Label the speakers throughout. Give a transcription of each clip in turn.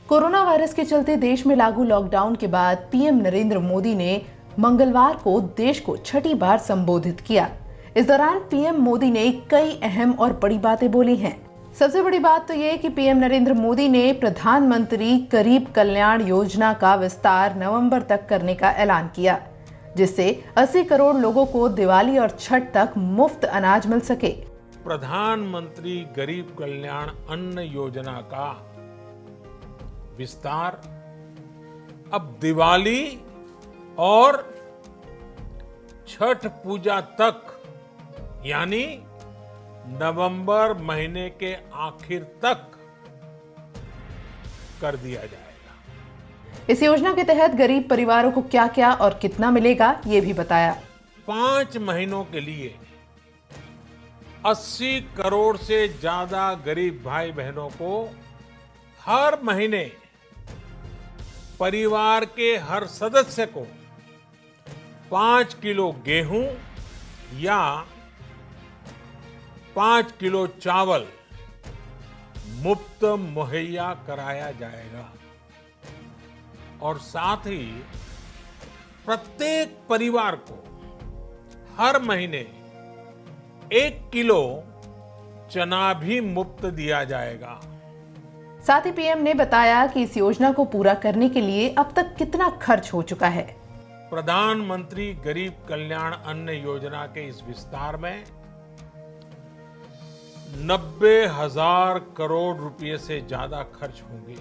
Speaker 1: Corona virus के चलते देश में लागू लॉकडाउन के बाद पीएम नरेंद्र मोदी ने मंगलवार को देश को छठी बार संबोधित किया। इस दौरान पीएम मोदी ने कई अहम और बड़ी बातें बोली हैं। सबसे बड़ी बात तो ये कि पीएम नरेंद्र मोदी ने प्रधानमंत्री गरीब कल्याण योजना का विस्तार नवंबर तक करने का ऐलान किया, जिससे 80 करोड़ लोगों को दिवाली और छठ तक मुफ्त अनाज मिल सके।
Speaker 2: प्रधानमंत्री गरीब कल्याण अन्न योजना का विस्तार अब दिवाली और छठ पूजा तक यानी नवंबर महीने के आखिर तक कर दिया जाएगा।
Speaker 1: इस योजना के तहत गरीब परिवारों को क्या क्या और कितना मिलेगा, ये भी बताया।
Speaker 2: 5 महीनों के लिए 80 करोड़ से ज्यादा गरीब भाई बहनों को हर महीने परिवार के हर सदस्य को 5 किलो गेहूं या 5 किलो चावल मुफ्त मुहैया कराया जाएगा और साथ ही प्रत्येक परिवार को हर महीने 1 किलो चना भी मुफ्त दिया जाएगा।
Speaker 1: साथ ही पीएम ने बताया कि इस योजना को पूरा करने के लिए अब तक कितना खर्च हो चुका है।
Speaker 2: प्रधानमंत्री गरीब कल्याण अन्न योजना के इस विस्तार में 90,000 करोड़ रुपए से ज्यादा खर्च होंगे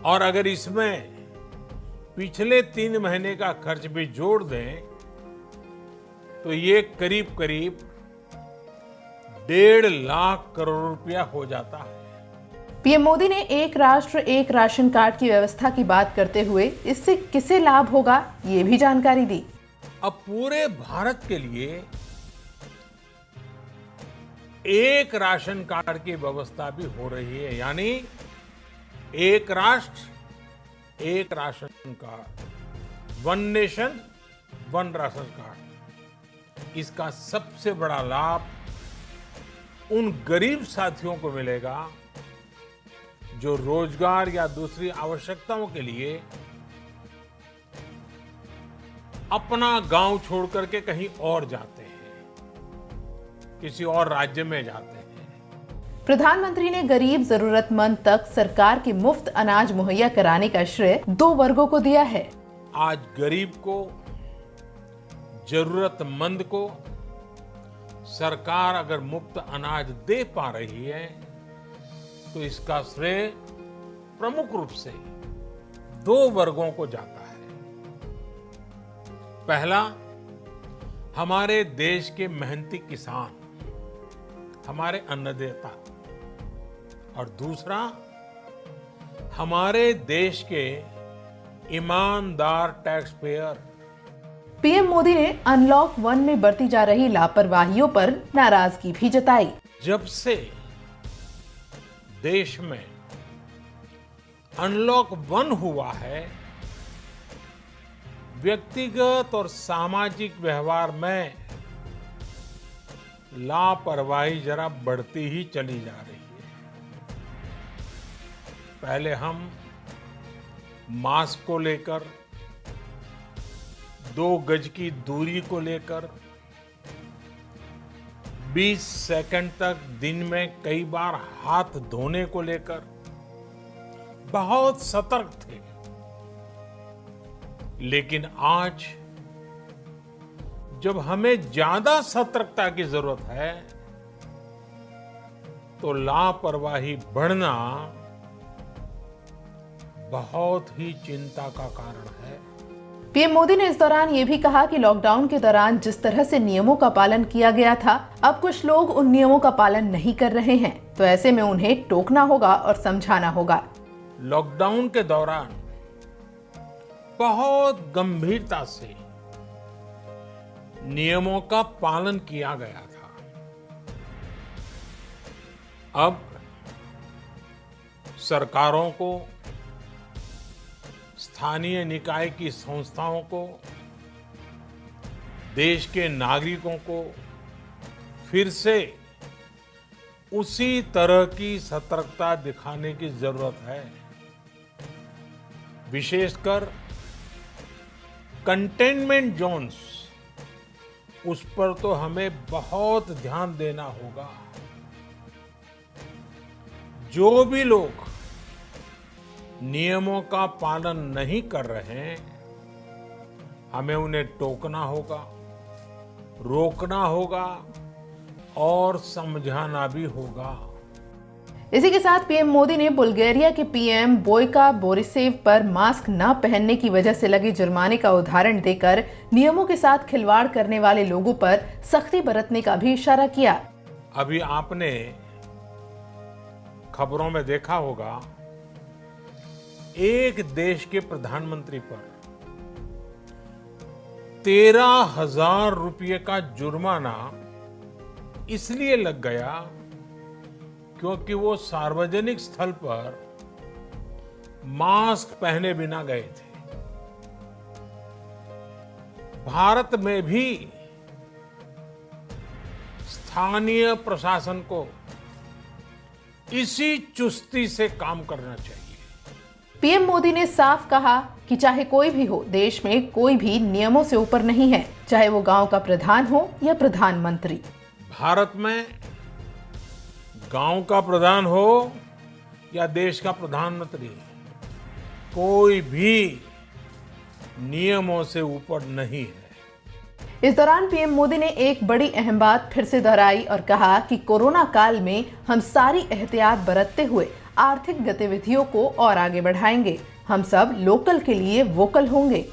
Speaker 2: और अगर इसमें पिछले 3 महीने का खर्च भी जोड़ दें तो ये करीब करीब 1.5 लाख करोड़ रुपया हो जाता है।
Speaker 1: पीएम मोदी ने एक राष्ट्र एक राशन कार्ड की व्यवस्था की बात करते हुए इससे किसे लाभ होगा, ये भी जानकारी दी।
Speaker 2: अब पूरे भारत के लिए एक राशन कार्ड की व्यवस्था भी हो रही है, यानी एक राष्ट्र एक ration card, one nation one ration card. इसका सबसे बड़ा लाभ उन गरीब साथियों को मिलेगा जो रोजगार या दूसरी आवश्यकताओं के लिए अपना गांव छोड़ करके कहीं और जाते हैं, किसी और राज्य में जाते हैं।
Speaker 1: प्रधानमंत्री ने गरीब जरूरतमंद तक सरकार के मुफ्त अनाज मुहैया कराने का श्रेय 2 वर्गों को दिया है।
Speaker 2: आज गरीब को, जरूरतमंद को सरकार अगर मुफ्त अनाज दे पा रही है तो इसका श्रेय प्रमुख रूप से 2 वर्गों को जाता है। पहला, हमारे देश के मेहनती किसान, हमारे अन्नदाता, और दूसरा हमारे देश के ईमानदार टैक्स पेयर।
Speaker 1: पीएम मोदी ने अनलॉक 1 में बरती जा रही लापरवाहियों पर नाराजगी भी जताई।
Speaker 2: जब से देश में अनलॉक 1 हुआ है, व्यक्तिगत और सामाजिक व्यवहार में लापरवाही जरा बढ़ती ही चली जा रही है। पहले हम मास्क को लेकर, 2 गज की दूरी को लेकर 20 सेकंड तक दिन में कई बार हाथ धोने को लेकर बहुत सतर्क थे, लेकिन आज जब हमें ज्यादा सतर्कता की जरूरत है तो लापरवाही बढ़ना बहुत ही चिंता का कारण है।
Speaker 1: पीएम मोदी ने इस दौरान ये भी कहा कि लॉकडाउन के दौरान जिस तरह से नियमों का पालन किया गया था, अब कुछ लोग उन नियमों का पालन नहीं कर रहे हैं, तो ऐसे में उन्हें टोकना होगा और समझाना होगा।
Speaker 2: लॉकडाउन के दौरान बहुत गंभीरता से नियमों का पालन किया गया था। अब सरकारों को, स्थानीय निकाय की संस्थाओं को, देश के नागरिकों को फिर से उसी तरह की सतर्कता दिखाने की जरूरत है। विशेषकर कंटेनमेंट जोन्स, उस पर तो हमें बहुत ध्यान देना होगा। जो भी लोग नियमों का पालन नहीं कर रहे हैं, हमें उन्हें टोकना होगा, रोकना होगा और समझाना भी होगा।
Speaker 1: इसी के साथ पीएम मोदी ने बुल्गारिया के पीएम बोयका बोरिसेव पर मास्क न पहनने की वजह से लगे जुर्माने का उदाहरण देकर नियमों के साथ खिलवाड़ करने वाले लोगों पर सख्ती बरतने का भी इशारा किया।
Speaker 2: अभी आपने खबरों में देखा होगा, एक देश के प्रधानमंत्री पर 13,000 रुपये का जुर्माना इसलिए लग गया क्योंकि वो सार्वजनिक स्थल पर मास्क पहने बिना गए थे। भारत में भी स्थानीय प्रशासन को इसी चुस्ती से काम करना चाहिए।
Speaker 1: पीएम मोदी ने साफ कहा कि चाहे कोई भी हो, देश में कोई भी नियमों से ऊपर नहीं है, चाहे वो गांव का प्रधान हो या प्रधानमंत्री।
Speaker 2: भारत में गांव का प्रधान हो या देश का प्रधानमंत्री, कोई भी नियमों से ऊपर नहीं है।
Speaker 1: इस दौरान पीएम मोदी ने एक बड़ी अहम बात फिर से दोहराई और कहा कि कोरोना काल में हम सारी एहतियात बरतते हुए आर्थिक गतिविधियों को और आगे बढ़ाएंगे। हम सब लोकल के लिए वोकल होंगे।